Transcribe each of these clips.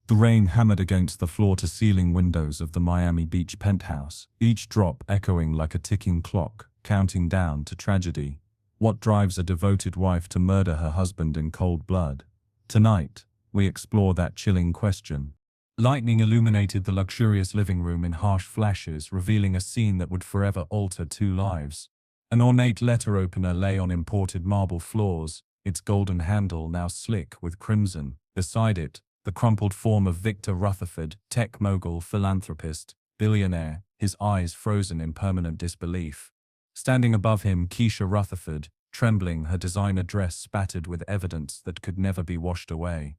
The rain hammered against the floor-to-ceiling windows of the Miami Beach penthouse, each drop echoing like a ticking clock, counting down to tragedy. What drives a devoted wife to murder her husband in cold blood? Tonight, we explore that chilling question. Lightning illuminated the luxurious living room in harsh flashes, revealing a scene that would forever alter two lives. An ornate letter opener lay on imported marble floors, its golden handle now slick with crimson. Beside it, the crumpled form of Victor Rutherford, tech mogul, philanthropist, billionaire, his eyes frozen in permanent disbelief. Standing above him, Keisha Rutherford, trembling, her designer dress spattered with evidence that could never be washed away.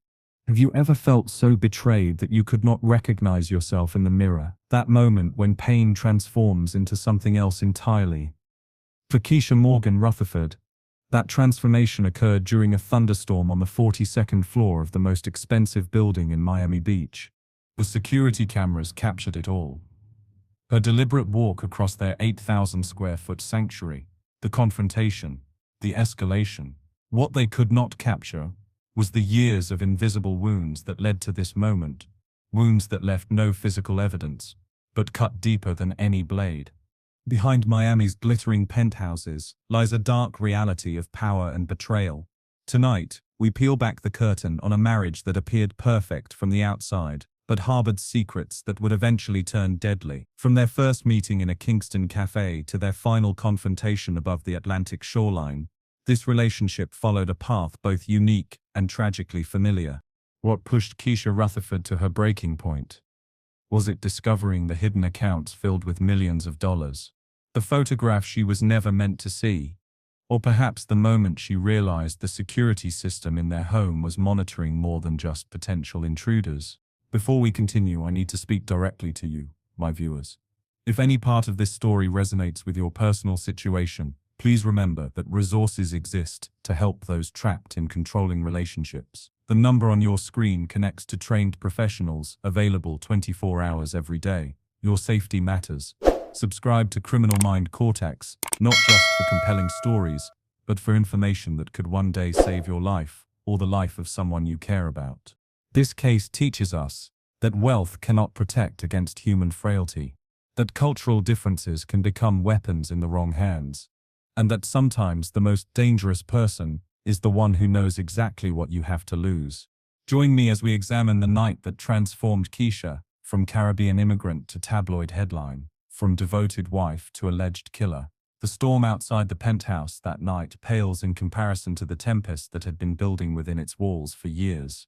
Have you ever felt so betrayed that you could not recognize yourself in the mirror? That moment when pain transforms into something else entirely. For Keisha Morgan Rutherford, that transformation occurred during a thunderstorm on the 42nd floor of the most expensive building in Miami Beach. The security cameras captured it all. Her deliberate walk across their 8,000-square-foot sanctuary, the confrontation, the escalation. What they could not capture was the years of invisible wounds that led to this moment, wounds that left no physical evidence, but cut deeper than any blade. Behind Miami's glittering penthouses lies a dark reality of power and betrayal. Tonight, we peel back the curtain on a marriage that appeared perfect from the outside, but harbored secrets that would eventually turn deadly. From their first meeting in a Kingston cafe to their final confrontation above the Atlantic shoreline, this relationship followed a path both unique and tragically familiar. What pushed Keisha Rutherford to her breaking point? Was it discovering the hidden accounts filled with millions of dollars? The photograph she was never meant to see? Or perhaps the moment she realized the security system in their home was monitoring more than just potential intruders? Before we continue, I need to speak directly to you, my viewers. If any part of this story resonates with your personal situation, please remember that resources exist to help those trapped in controlling relationships. The number on your screen connects to trained professionals available 24 hours every day. Your safety matters. Subscribe to Criminal Mind Cortex, not just for compelling stories, but for information that could one day save your life or the life of someone you care about. This case teaches us that wealth cannot protect against human frailty, that cultural differences can become weapons in the wrong hands, and that sometimes the most dangerous person is the one who knows exactly what you have to lose. Join me as we examine the night that transformed Keisha, from Caribbean immigrant to tabloid headline, from devoted wife to alleged killer. The storm outside the penthouse that night pales in comparison to the tempest that had been building within its walls for years.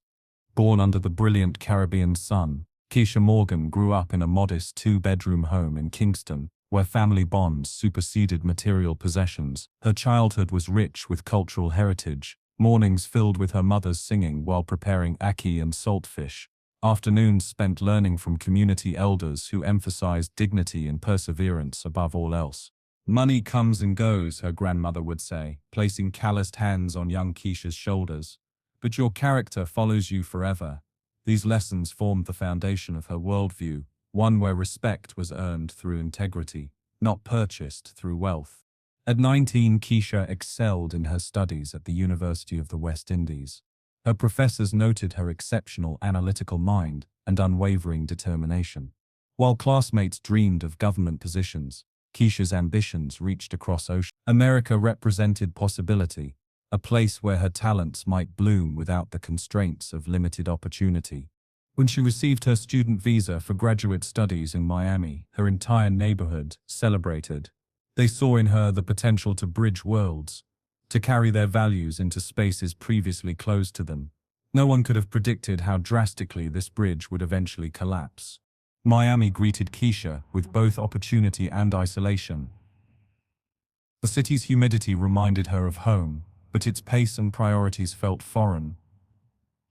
Born under the brilliant Caribbean sun, Keisha Morgan grew up in a modest two-bedroom home in Kingston, where family bonds superseded material possessions. Her childhood was rich with cultural heritage, mornings filled with her mother's singing while preparing ackee and saltfish, afternoons spent learning from community elders who emphasized dignity and perseverance above all else. Money comes and goes, her grandmother would say, placing calloused hands on young Keisha's shoulders. But your character follows you forever. These lessons formed the foundation of her worldview, one where respect was earned through integrity, not purchased through wealth. At 19, Keisha excelled in her studies at the University of the West Indies. Her professors noted her exceptional analytical mind and unwavering determination. While classmates dreamed of government positions, Keisha's ambitions reached across oceans. America represented possibility, a place where her talents might bloom without the constraints of limited opportunity. When she received her student visa for graduate studies in Miami, her entire neighborhood celebrated. They saw in her the potential to bridge worlds, to carry their values into spaces previously closed to them. No one could have predicted how drastically this bridge would eventually collapse. Miami greeted Keisha with both opportunity and isolation. The city's humidity reminded her of home, but its pace and priorities felt foreign.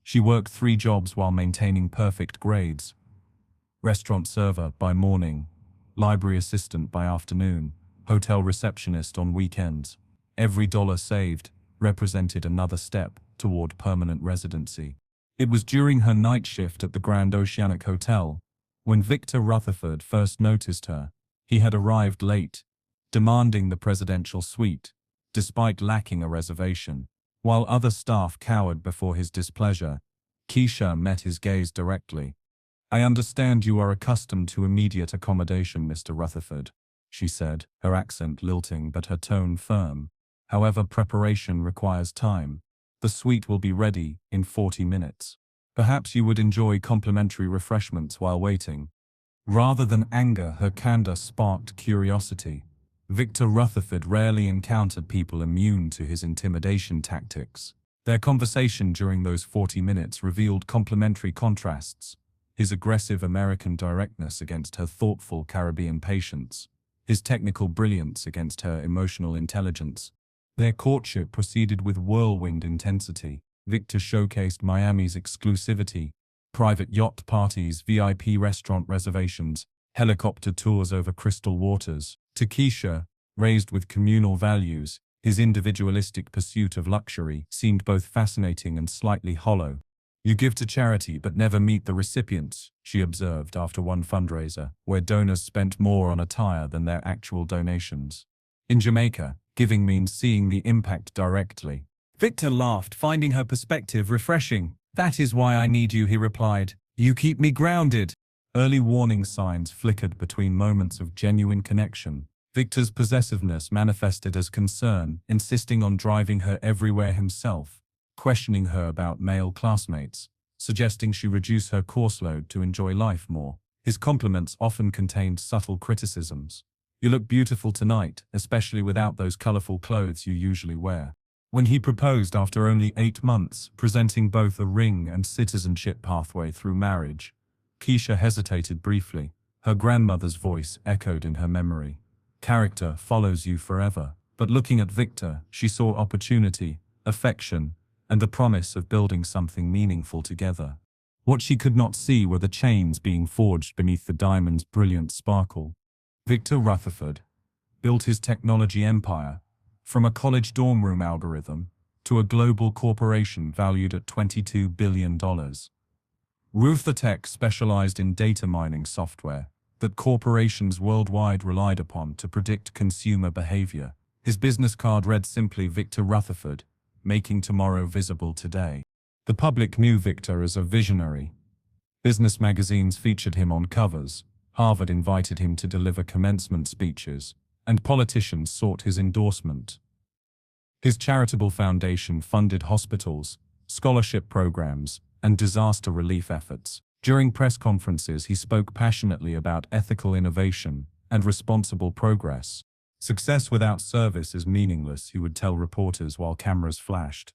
She worked 3 jobs while maintaining perfect grades. Restaurant server by morning, library assistant by afternoon, hotel receptionist on weekends. Every dollar saved represented another step toward permanent residency. It was during her night shift at the Grand Oceanic Hotel, when Victor Rutherford first noticed her. He had arrived late, demanding the presidential suite, despite lacking a reservation. While other staff cowered before his displeasure, Keisha met his gaze directly. "I understand you are accustomed to immediate accommodation, Mr. Rutherford," she said, her accent lilting but her tone firm. "However, preparation requires time. The suite will be ready in 40 minutes. Perhaps you would enjoy complimentary refreshments while waiting." Rather than anger, her candor sparked curiosity. Victor Rutherford rarely encountered people immune to his intimidation tactics. Their conversation during those 40 minutes revealed complementary contrasts: his aggressive American directness against her thoughtful Caribbean patience, his technical brilliance against her emotional intelligence. Their courtship proceeded with whirlwind intensity. Victor showcased Miami's exclusivity: private yacht parties, VIP restaurant reservations, helicopter tours over crystal waters. To Keisha, raised with communal values, his individualistic pursuit of luxury seemed both fascinating and slightly hollow. "You give to charity but never meet the recipients," she observed after one fundraiser, where donors spent more on attire than their actual donations. "In Jamaica, giving means seeing the impact directly." Victor laughed, finding her perspective refreshing. "That is why I need you," he replied. "You keep me grounded." Early warning signs flickered between moments of genuine connection. Victor's possessiveness manifested as concern, insisting on driving her everywhere himself, questioning her about male classmates, suggesting she reduce her course load to enjoy life more. His compliments often contained subtle criticisms. "You look beautiful tonight, especially without those colorful clothes you usually wear." When he proposed after only 8 months, presenting both a ring and citizenship pathway through marriage, Keisha hesitated briefly. Her grandmother's voice echoed in her memory. "Character follows you forever." But looking at Victor, she saw opportunity, affection, and the promise of building something meaningful together. What she could not see were the chains being forged beneath the diamond's brilliant sparkle. Victor Rutherford built his technology empire, from a college dorm room algorithm to a global corporation valued at $22 billion. Ruthertech specialized in data mining software that corporations worldwide relied upon to predict consumer behavior. His business card read simply Victor Rutherford, making tomorrow visible today. The public knew Victor as a visionary. Business magazines featured him on covers, Harvard invited him to deliver commencement speeches, and politicians sought his endorsement. His charitable foundation funded hospitals, scholarship programs, and disaster relief efforts. During press conferences, he spoke passionately about ethical innovation and responsible progress. "Success without service is meaningless," he would tell reporters while cameras flashed.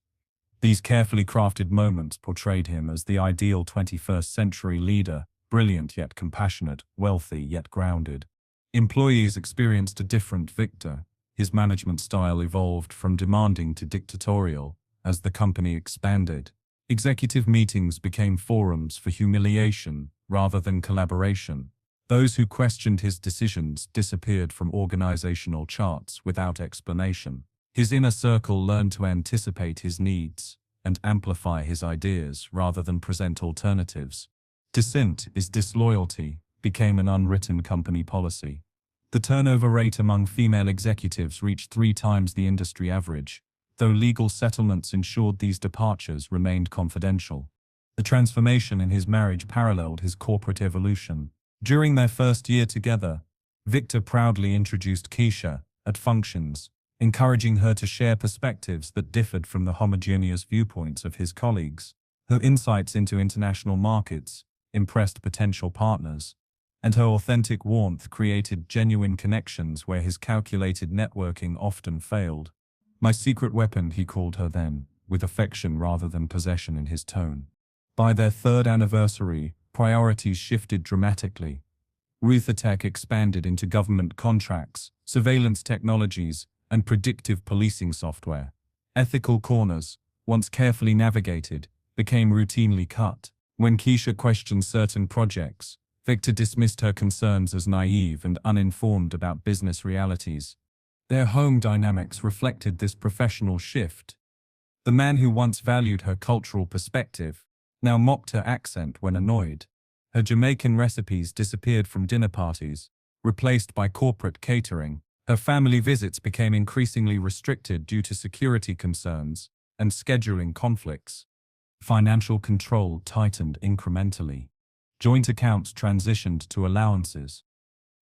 These carefully crafted moments portrayed him as the ideal 21st century leader, brilliant yet compassionate, wealthy yet grounded. Employees experienced a different Victor. His management style evolved from demanding to dictatorial as the company expanded. Executive meetings became forums for humiliation rather than collaboration. Those who questioned his decisions disappeared from organizational charts without explanation. His inner circle learned to anticipate his needs and amplify his ideas rather than present alternatives. "Dissent is disloyalty" became an unwritten company policy. The turnover rate among female executives reached 3 times the industry average, though legal settlements ensured these departures remained confidential. The transformation in his marriage paralleled his corporate evolution. During their first year together, Victor proudly introduced Keisha at functions, encouraging her to share perspectives that differed from the homogeneous viewpoints of his colleagues. Her insights into international markets impressed potential partners, and her authentic warmth created genuine connections where his calculated networking often failed. "My secret weapon," he called her then, with affection rather than possession in his tone. By their 3rd anniversary, priorities shifted dramatically. Ruthertech expanded into government contracts, surveillance technologies, and predictive policing software. Ethical corners, once carefully navigated, became routinely cut. When Keisha questioned certain projects, Victor dismissed her concerns as naive and uninformed about business realities. Their home dynamics reflected this professional shift. The man who once valued her cultural perspective now mocked her accent when annoyed. Her Jamaican recipes disappeared from dinner parties, replaced by corporate catering. Her family visits became increasingly restricted due to security concerns and scheduling conflicts. Financial control tightened incrementally. Joint accounts transitioned to allowances.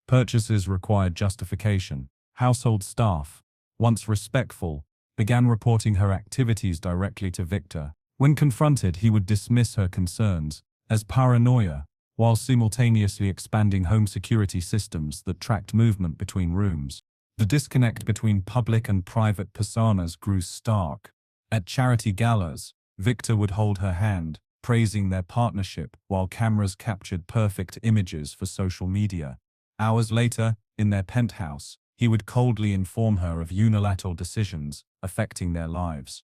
Purchases required justification. Household staff, once respectful, began reporting her activities directly to Victor. When confronted, he would dismiss her concerns as paranoia, while simultaneously expanding home security systems that tracked movement between rooms. The disconnect between public and private personas grew stark. At charity galas, Victor would hold her hand, praising their partnership while cameras captured perfect images for social media. Hours later, in their penthouse, he would coldly inform her of unilateral decisions affecting their lives.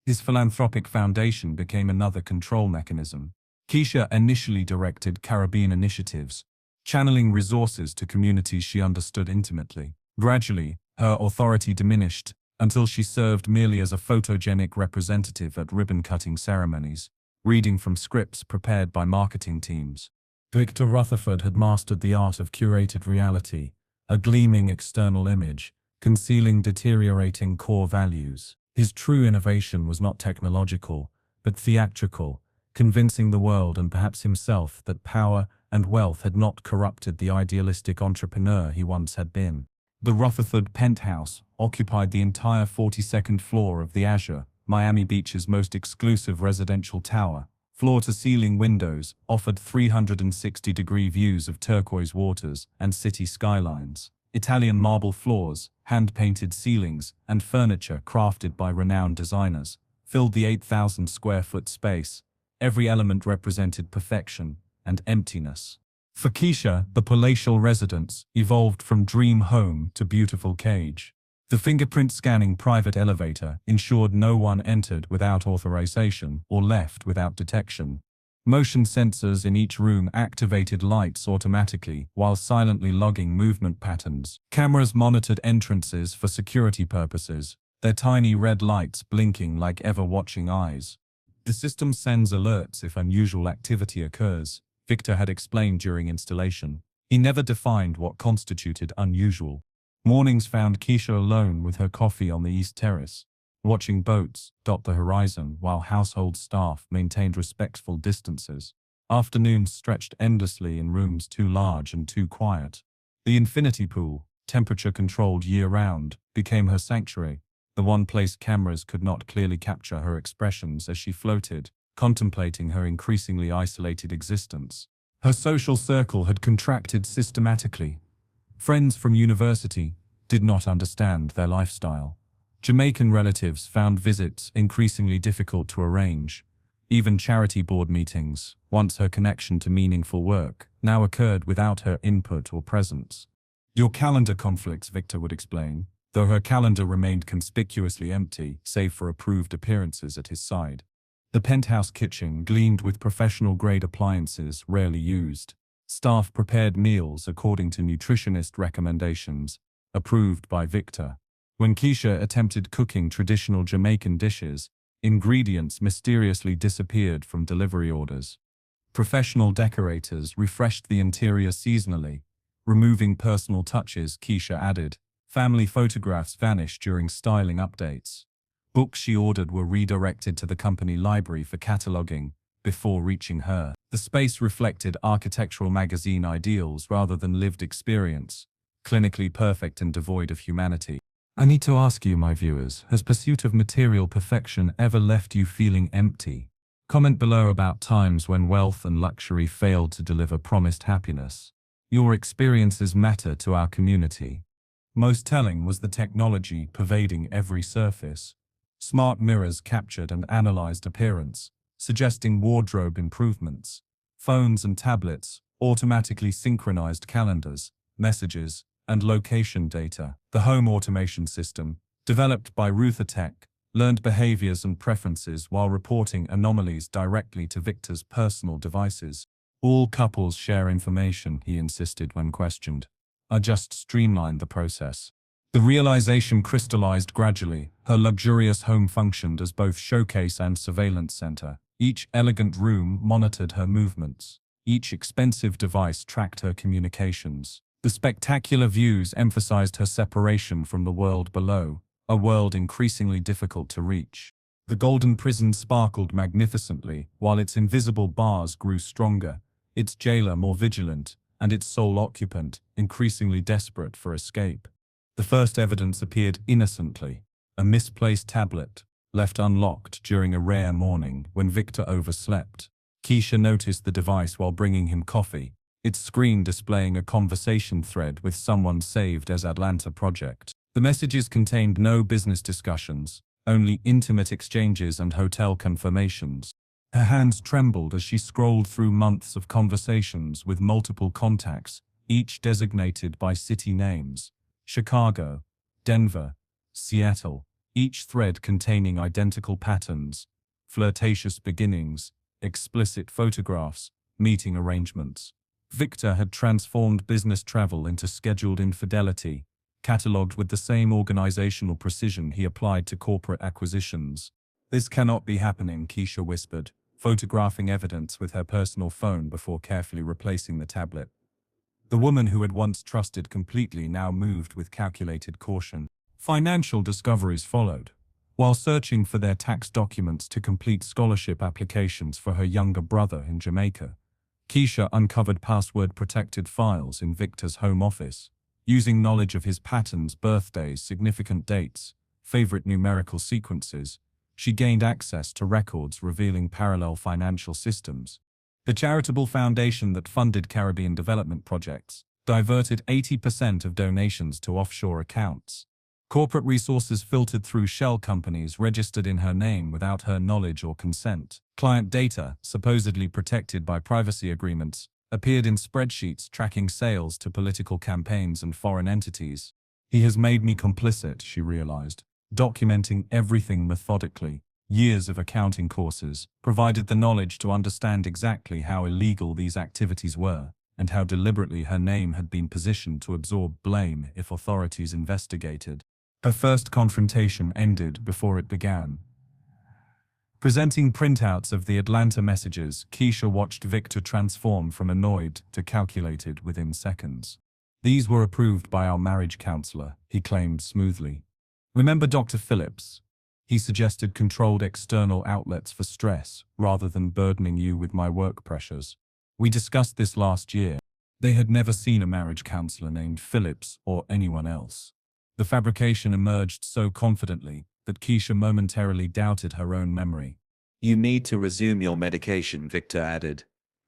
His philanthropic foundation became another control mechanism. Keisha initially directed Caribbean initiatives, channeling resources to communities she understood intimately. Gradually, her authority diminished until she served merely as a photogenic representative at ribbon-cutting ceremonies, reading from scripts prepared by marketing teams. Victor Rutherford had mastered the art of curated reality, a gleaming external image, concealing deteriorating core values. His true innovation was not technological, but theatrical, convincing the world and perhaps himself that power and wealth had not corrupted the idealistic entrepreneur he once had been. The Rutherford penthouse occupied the entire 42nd floor of the Azure, Miami Beach's most exclusive residential tower. Floor-to-ceiling windows offered 360-degree views of turquoise waters and city skylines. Italian marble floors, hand-painted ceilings, and furniture crafted by renowned designers filled the 8,000-square-foot space. Every element represented perfection and emptiness. For Keisha, the palatial residence evolved from dream home to beautiful cage. The fingerprint-scanning private elevator ensured no one entered without authorization or left without detection. Motion sensors in each room activated lights automatically while silently logging movement patterns. Cameras monitored entrances for security purposes, their tiny red lights blinking like ever-watching eyes. The system sends alerts if unusual activity occurs, Victor had explained during installation. He never defined what constituted unusual. Mornings found Keisha alone with her coffee on the East Terrace, watching boats dot the horizon while household staff maintained respectful distances. Afternoons stretched endlessly in rooms too large and too quiet. The infinity pool, temperature-controlled year-round, became her sanctuary, the one place cameras could not clearly capture her expressions as she floated, contemplating her increasingly isolated existence. Her social circle had contracted systematically. Friends from university did not understand their lifestyle. Jamaican relatives found visits increasingly difficult to arrange. Even charity board meetings, once her connection to meaningful work, now occurred without her input or presence. Your calendar conflicts, Victor would explain, though her calendar remained conspicuously empty, save for approved appearances at his side. The penthouse kitchen gleamed with professional-grade appliances rarely used. Staff prepared meals according to nutritionist recommendations, approved by Victor. When Keisha attempted cooking traditional Jamaican dishes, ingredients mysteriously disappeared from delivery orders. Professional decorators refreshed the interior seasonally, removing personal touches, Keisha added. Family photographs vanished during styling updates. Books she ordered were redirected to the company library for cataloging before reaching her. The space reflected architectural magazine ideals rather than lived experience, clinically perfect and devoid of humanity. I need to ask you, my viewers, has pursuit of material perfection ever left you feeling empty? Comment below about times when wealth and luxury failed to deliver promised happiness. Your experiences matter to our community. Most telling was the technology pervading every surface. Smart mirrors captured and analyzed appearance, suggesting wardrobe improvements. Phones and tablets automatically synchronized calendars, messages, and location data. The home automation system, developed by Ruthertech, learned behaviors and preferences while reporting anomalies directly to Victor's personal devices. All couples share information, he insisted when questioned. I just streamlined the process. The realization crystallized gradually. Her luxurious home functioned as both showcase and surveillance center. Each elegant room monitored her movements. Each expensive device tracked her communications. The spectacular views emphasized her separation from the world below, a world increasingly difficult to reach. The golden prison sparkled magnificently, while its invisible bars grew stronger, its jailer more vigilant, and its sole occupant increasingly desperate for escape. The first evidence appeared innocently, a misplaced tablet, left unlocked during a rare morning when Victor overslept. Keisha noticed the device while bringing him coffee, its screen displaying a conversation thread with someone saved as Atlanta Project. The messages contained no business discussions, only intimate exchanges and hotel confirmations. Her hands trembled as she scrolled through months of conversations with multiple contacts, each designated by city names: Chicago, Denver, Seattle, each thread containing identical patterns: flirtatious beginnings, explicit photographs, meeting arrangements. Victor had transformed business travel into scheduled infidelity, catalogued with the same organizational precision he applied to corporate acquisitions. "This cannot be happening," Keisha whispered, photographing evidence with her personal phone before carefully replacing the tablet. The woman who had once trusted completely now moved with calculated caution. Financial discoveries followed. While searching for their tax documents to complete scholarship applications for her younger brother in Jamaica, Keisha uncovered password-protected files in Victor's home office. Using knowledge of his patterns, birthdays, significant dates, favorite numerical sequences, she gained access to records revealing parallel financial systems. The charitable foundation that funded Caribbean development projects diverted 80% of donations to offshore accounts. Corporate resources filtered through shell companies registered in her name without her knowledge or consent. Client data, supposedly protected by privacy agreements, appeared in spreadsheets tracking sales to political campaigns and foreign entities. "He has made me complicit," she realized, documenting everything methodically. Years of accounting courses provided the knowledge to understand exactly how illegal these activities were, and how deliberately her name had been positioned to absorb blame if authorities investigated. Her first confrontation ended before it began. Presenting printouts of the Atlanta messages, Keisha watched Victor transform from annoyed to calculated within seconds. "These were approved by our marriage counselor," he claimed smoothly. "Remember Dr. Phillips? He suggested controlled external outlets for stress, rather than burdening you with my work pressures. We discussed this last year." They had never seen a marriage counselor named Phillips or anyone else. The fabrication emerged so confidently that Keisha momentarily doubted her own memory. "You need to resume your medication," Victor added,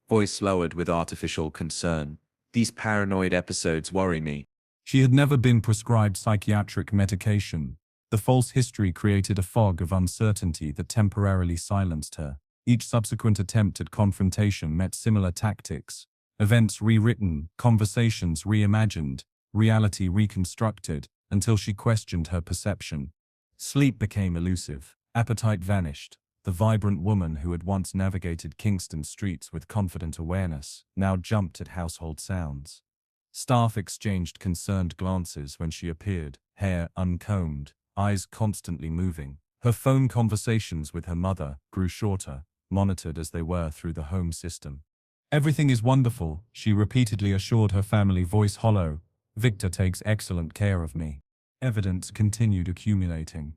voice lowered with artificial concern. "These paranoid episodes worry me." She had never been prescribed psychiatric medication. The false history created a fog of uncertainty that temporarily silenced her. Each subsequent attempt at confrontation met similar tactics: events rewritten, conversations reimagined, reality reconstructed, until she questioned her perception. Sleep became elusive, appetite vanished. The vibrant woman who had once navigated Kingston streets with confident awareness now jumped at household sounds. Staff exchanged concerned glances when she appeared, hair uncombed, eyes constantly moving. Her phone conversations with her mother grew shorter, monitored as they were through the home system. "Everything is wonderful," she repeatedly assured her family, voice hollow. "Victor takes excellent care of me." Evidence continued accumulating.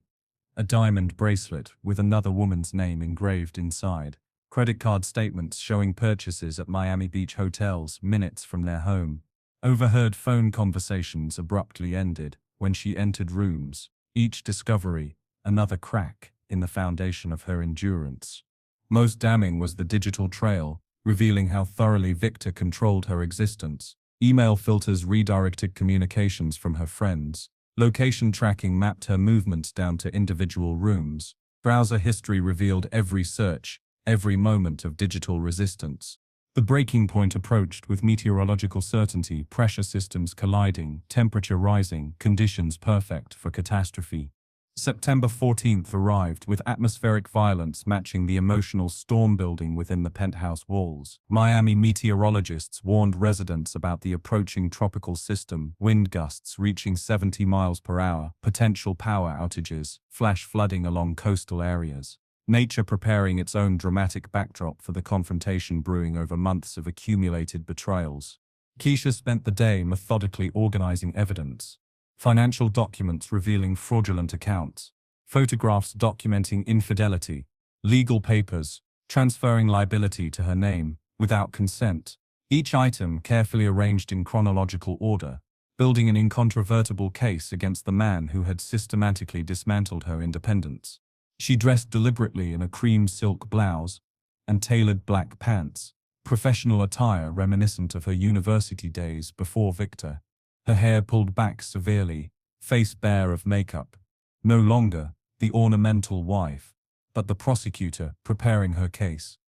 A diamond bracelet with another woman's name engraved inside. Credit card statements showing purchases at Miami Beach hotels minutes from their home. Overheard phone conversations abruptly ended when she entered rooms. Each discovery, another crack in the foundation of her endurance. Most damning was the digital trail, revealing how thoroughly Victor controlled her existence. Email filters redirected communications from her friends. Location tracking mapped her movements down to individual rooms. Browser history revealed every search, every moment of digital resistance. The breaking point approached with meteorological certainty, pressure systems colliding, temperature rising, conditions perfect for catastrophe. September 14th arrived with atmospheric violence matching the emotional storm building within the penthouse walls. Miami meteorologists warned residents about the approaching tropical system, wind gusts reaching 70 miles per hour, potential power outages, flash flooding along coastal areas. Nature preparing its own dramatic backdrop for the confrontation brewing over months of accumulated betrayals. Keisha spent the day methodically organizing evidence. Financial documents revealing fraudulent accounts, photographs documenting infidelity, legal papers, transferring liability to her name, without consent. Each item carefully arranged in chronological order, building an incontrovertible case against the man who had systematically dismantled her independence. She dressed deliberately in a cream silk blouse and tailored black pants, professional attire reminiscent of her university days before Victor. Her hair pulled back severely, face bare of makeup. No longer the ornamental wife, but the prosecutor preparing her case.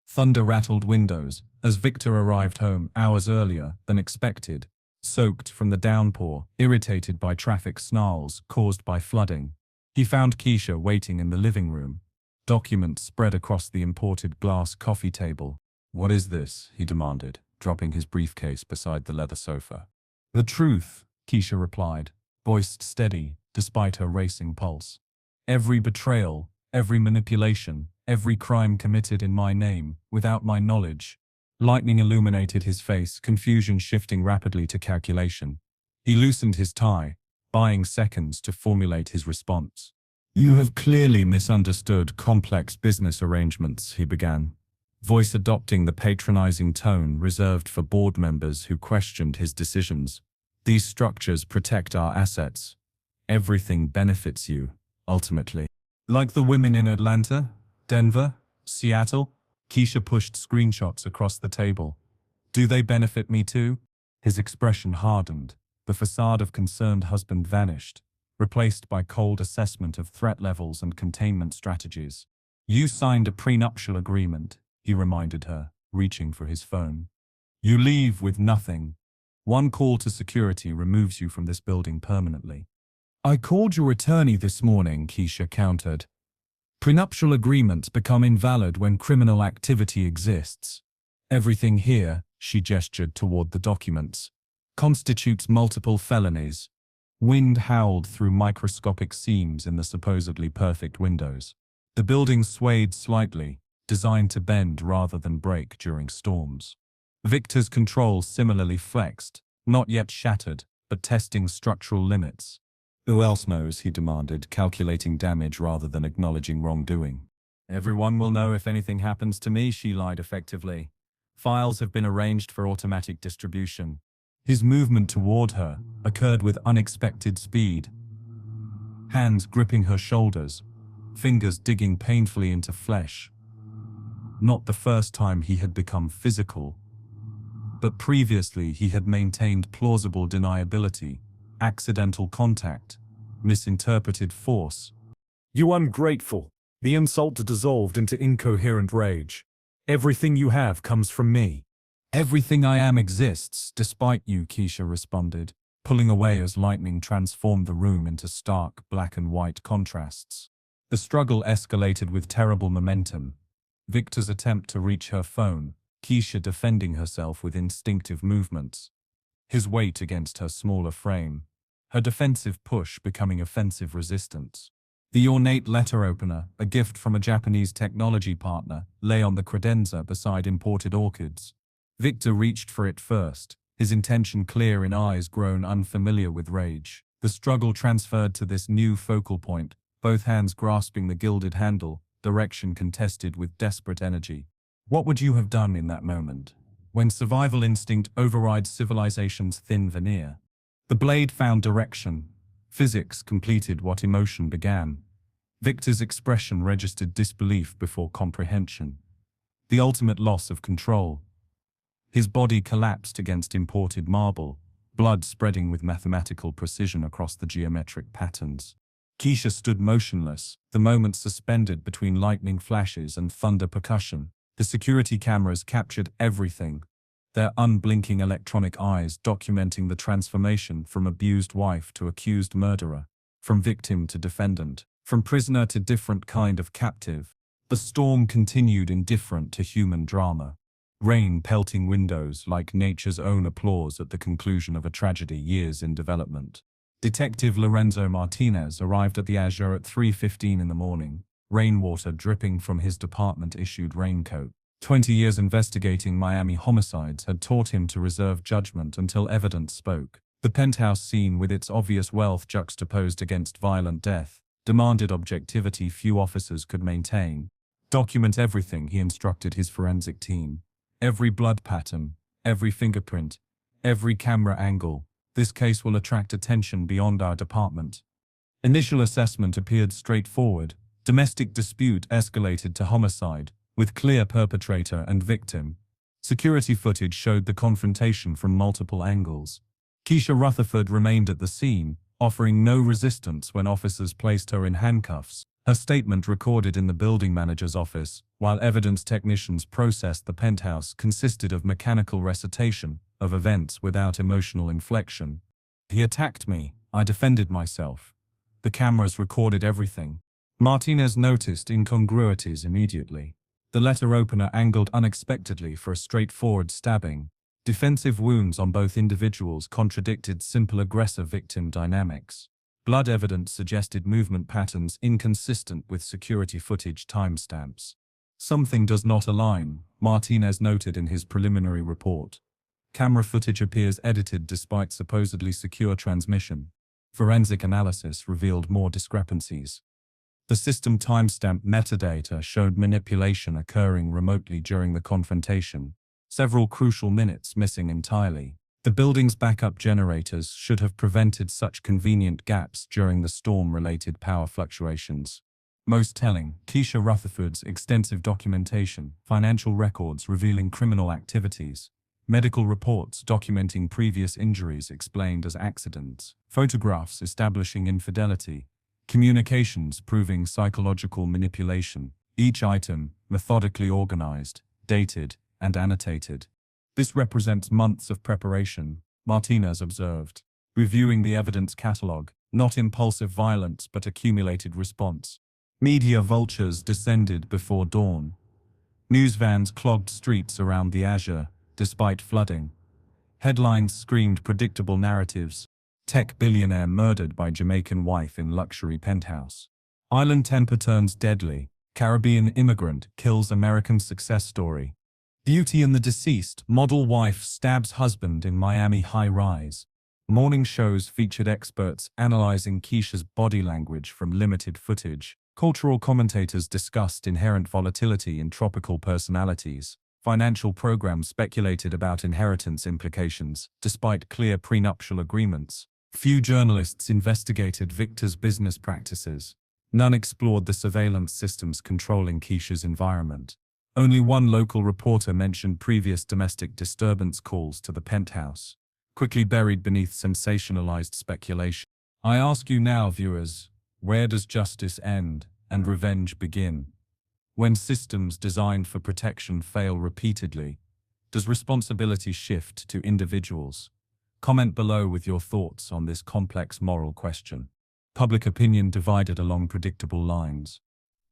Thunder rattled windows as Victor arrived home hours earlier than expected, soaked from the downpour, irritated by traffic snarls caused by flooding. He found Keisha waiting in the living room, documents spread across the imported glass coffee table. "What is this?" he demanded, dropping his briefcase beside the leather sofa. "The truth," Keisha replied, voice steady despite her racing pulse. "Every betrayal, every manipulation, every crime committed in my name, without my knowledge." Lightning illuminated his face, confusion shifting rapidly to calculation. He loosened his tie, buying seconds to formulate his response. "You have clearly misunderstood complex business arrangements," he began, voice adopting the patronizing tone reserved for board members who questioned his decisions. "These structures protect our assets. Everything benefits you, ultimately. Like the women in Atlanta, Denver, Seattle?" Keisha pushed screenshots across the table. "Do they benefit me too?" His expression hardened. The facade of concerned husband vanished, replaced by cold assessment of threat levels and containment strategies. "You signed a prenuptial agreement," he reminded her, reaching for his phone. "You leave with nothing. One call to security removes you from this building permanently." "I called your attorney this morning," Keisha countered. "Prenuptial agreements become invalid when criminal activity exists. Everything here," she gestured toward the documents, "constitutes multiple felonies." Wind howled through microscopic seams in the supposedly perfect windows. The building swayed slightly, designed to bend rather than break during storms. Victor's control similarly flexed, not yet shattered, but testing structural limits. "Who else knows?" he demanded, calculating damage rather than acknowledging wrongdoing. "Everyone will know if anything happens to me," she lied effectively. "Files have been arranged for automatic distribution." His movement toward her occurred with unexpected speed, hands gripping her shoulders, fingers digging painfully into flesh. Not the first time he had become physical, but previously he had maintained plausible deniability, accidental contact, misinterpreted force. "You ungrateful!" The insult dissolved into incoherent rage. "Everything you have comes from me." "Everything I am exists despite you," Keisha responded, pulling away as lightning transformed the room into stark black and white contrasts. The struggle escalated with terrible momentum. Victor's attempt to reach her phone, Keisha defending herself with instinctive movements. His weight against her smaller frame, her defensive push becoming offensive resistance. The ornate letter opener, a gift from a Japanese technology partner, lay on the credenza beside imported orchids. Victor reached for it first, his intention clear in eyes grown unfamiliar with rage. The struggle transferred to this new focal point, both hands grasping the gilded handle, direction contested with desperate energy. What would you have done in that moment, when survival instinct overrides civilization's thin veneer? The blade found direction. Physics completed what emotion began. Victor's expression registered disbelief before comprehension. The ultimate loss of control. His body collapsed against imported marble, blood spreading with mathematical precision across the geometric patterns. Keisha stood motionless, the moment suspended between lightning flashes and thunder percussion. The security cameras captured everything, their unblinking electronic eyes documenting the transformation from abused wife to accused murderer, from victim to defendant, from prisoner to different kind of captive. The storm continued indifferent to human drama. Rain pelting windows like nature's own applause at the conclusion of a tragedy years in development. Detective Lorenzo Martinez arrived at the Azure at 3:15 in the morning, rainwater dripping from his department-issued raincoat. 20 years investigating Miami homicides had taught him to reserve judgment until evidence spoke. The penthouse scene with its obvious wealth juxtaposed against violent death, demanded objectivity few officers could maintain. Document everything, he instructed his forensic team. Every blood pattern, every fingerprint, every camera angle. This case will attract attention beyond our department. Initial assessment appeared straightforward. Domestic dispute escalated to homicide, with clear perpetrator and victim. Security footage showed the confrontation from multiple angles. Keisha Rutherford remained at the scene, offering no resistance when officers placed her in handcuffs. Her statement recorded in the building manager's office, while evidence technicians processed the penthouse, consisted of mechanical recitation of events without emotional inflection. He attacked me. I defended myself. The cameras recorded everything. Martinez noticed incongruities immediately. The letter opener angled unexpectedly for a straightforward stabbing. Defensive wounds on both individuals contradicted simple aggressor-victim dynamics. Blood evidence suggested movement patterns inconsistent with security footage timestamps. Something does not align, Martinez noted in his preliminary report. Camera footage appears edited despite supposedly secure transmission. Forensic analysis revealed more discrepancies. The system timestamp metadata showed manipulation occurring remotely during the confrontation, several crucial minutes missing entirely. The building's backup generators should have prevented such convenient gaps during the storm-related power fluctuations. Most telling, Keisha Rutherford's extensive documentation, financial records revealing criminal activities, medical reports documenting previous injuries explained as accidents, photographs establishing infidelity, communications proving psychological manipulation, each item methodically organized, dated, and annotated. This represents months of preparation, Martinez observed, reviewing the evidence catalog, not impulsive violence but accumulated response. Media vultures descended before dawn. News vans clogged streets around the Azure, despite flooding. Headlines screamed predictable narratives. Tech billionaire murdered by Jamaican wife in luxury penthouse. Island temper turns deadly. Caribbean immigrant kills American success story. Beauty and the deceased. Model wife stabs husband in Miami high-rise. Morning shows featured experts analyzing Keisha's body language from limited footage. Cultural commentators discussed inherent volatility in tropical personalities. Financial programs speculated about inheritance implications, despite clear prenuptial agreements. Few journalists investigated Victor's business practices. None explored the surveillance systems controlling Keisha's environment. Only one local reporter mentioned previous domestic disturbance calls to the penthouse, quickly buried beneath sensationalized speculation. I ask you now, viewers, where does justice end and revenge begin? When systems designed for protection fail repeatedly, does responsibility shift to individuals? Comment below with your thoughts on this complex moral question. Public opinion divided along predictable lines.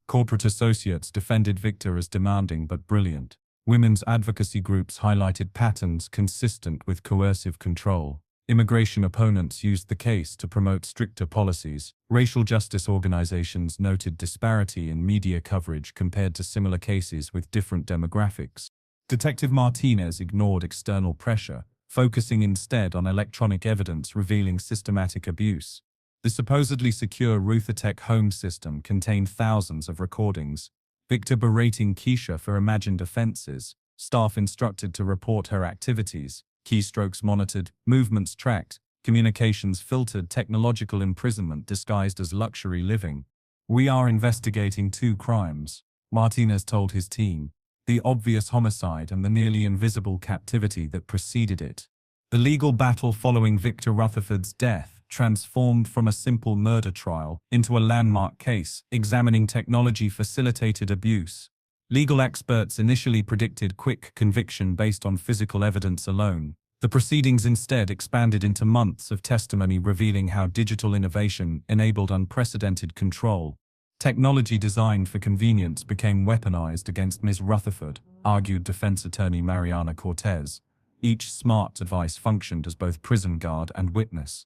Corporate associates defended Victor as demanding but brilliant. Women's advocacy groups highlighted patterns consistent with coercive control. Immigration opponents used the case to promote stricter policies. Racial justice organizations noted disparity in media coverage compared to similar cases with different demographics. Detective Martinez ignored external pressure, focusing instead on electronic evidence revealing systematic abuse. The supposedly secure Ruthertech home system contained thousands of recordings. Victor berating Keisha for imagined offenses, staff instructed to report her activities, keystrokes monitored, movements tracked, communications filtered, technological imprisonment disguised as luxury living. We are investigating two crimes, Martinez told his team. The obvious homicide and the nearly invisible captivity that preceded it. The legal battle following Victor Rutherford's death transformed from a simple murder trial into a landmark case examining technology-facilitated abuse. Legal experts initially predicted quick conviction based on physical evidence alone. The proceedings instead expanded into months of testimony revealing how digital innovation enabled unprecedented control. Technology designed for convenience became weaponized against Ms. Rutherford, argued defense attorney Mariana Cortez. Each smart device functioned as both prison guard and witness.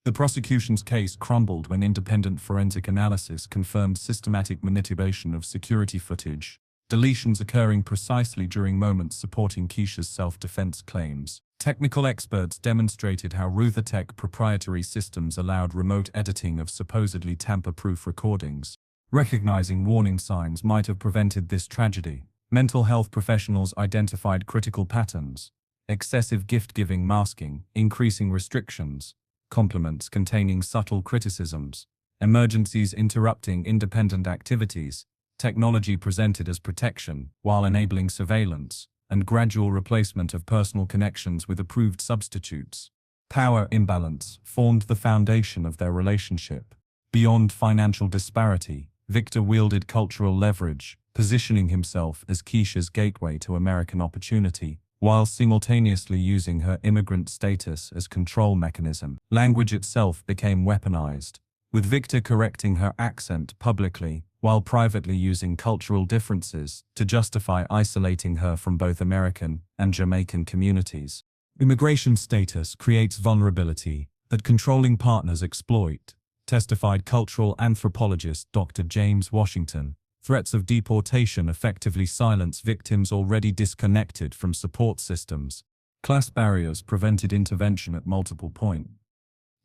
The prosecution's case crumbled when independent forensic analysis confirmed systematic manipulation of security footage, deletions occurring precisely during moments supporting Keisha's self-defense claims. Technical experts demonstrated how Ruthertech proprietary systems allowed remote editing of supposedly tamper-proof recordings. Recognizing warning signs might have prevented this tragedy. Mental health professionals identified critical patterns: excessive gift-giving masking, increasing restrictions, compliments containing subtle criticisms, emergencies interrupting independent activities, technology presented as protection while enabling surveillance, and gradual replacement of personal connections with approved substitutes. Power imbalance formed the foundation of their relationship. Beyond financial disparity, Victor wielded cultural leverage, positioning himself as Keisha's gateway to American opportunity, while simultaneously using her immigrant status as control mechanism. Language itself became weaponized, with Victor correcting her accent publicly, while privately using cultural differences to justify isolating her from both American and Jamaican communities. Immigration status creates vulnerability that controlling partners exploit, testified cultural anthropologist Dr. James Washington. Threats of deportation effectively silence victims already disconnected from support systems. Class barriers prevented intervention at multiple points.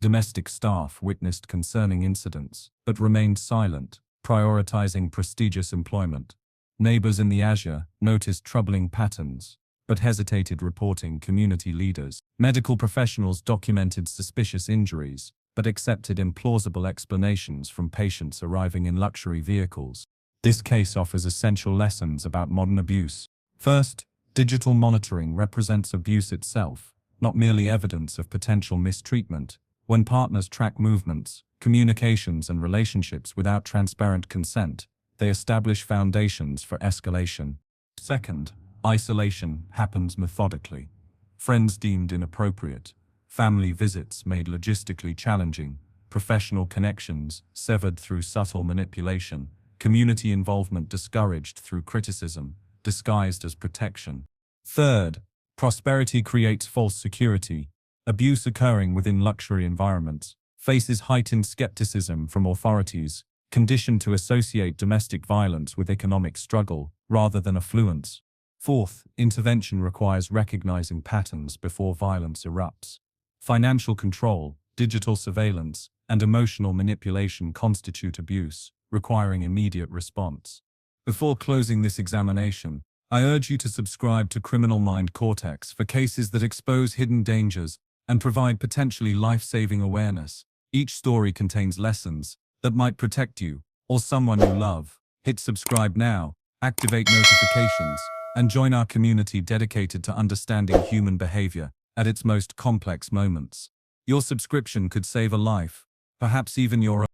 Domestic staff witnessed concerning incidents, but remained silent, prioritizing prestigious employment. Neighbors in the Azure noticed troubling patterns, but hesitated reporting community leaders. Medical professionals documented suspicious injuries, but accepted implausible explanations from patients arriving in luxury vehicles. This case offers essential lessons about modern abuse. First, digital monitoring represents abuse itself, not merely evidence of potential mistreatment. When partners track movements, communications, and relationships without transparent consent, they establish foundations for escalation. Second, isolation happens methodically. Friends deemed inappropriate, family visits made logistically challenging, professional connections severed through subtle manipulation, community involvement discouraged through criticism, disguised as protection. Third, prosperity creates false security. Abuse occurring within luxury environments faces heightened skepticism from authorities, conditioned to associate domestic violence with economic struggle rather than affluence. Fourth, intervention requires recognizing patterns before violence erupts. Financial control, digital surveillance, and emotional manipulation constitute abuse, requiring immediate response. Before closing this examination, I urge you to subscribe to Criminal Mind Cortex for cases that expose hidden dangers and provide potentially life-saving awareness. Each story contains lessons that might protect you or someone you love. Hit subscribe now, activate notifications, and join our community dedicated to understanding human behavior at its most complex moments. Your subscription could save a life, perhaps even your own.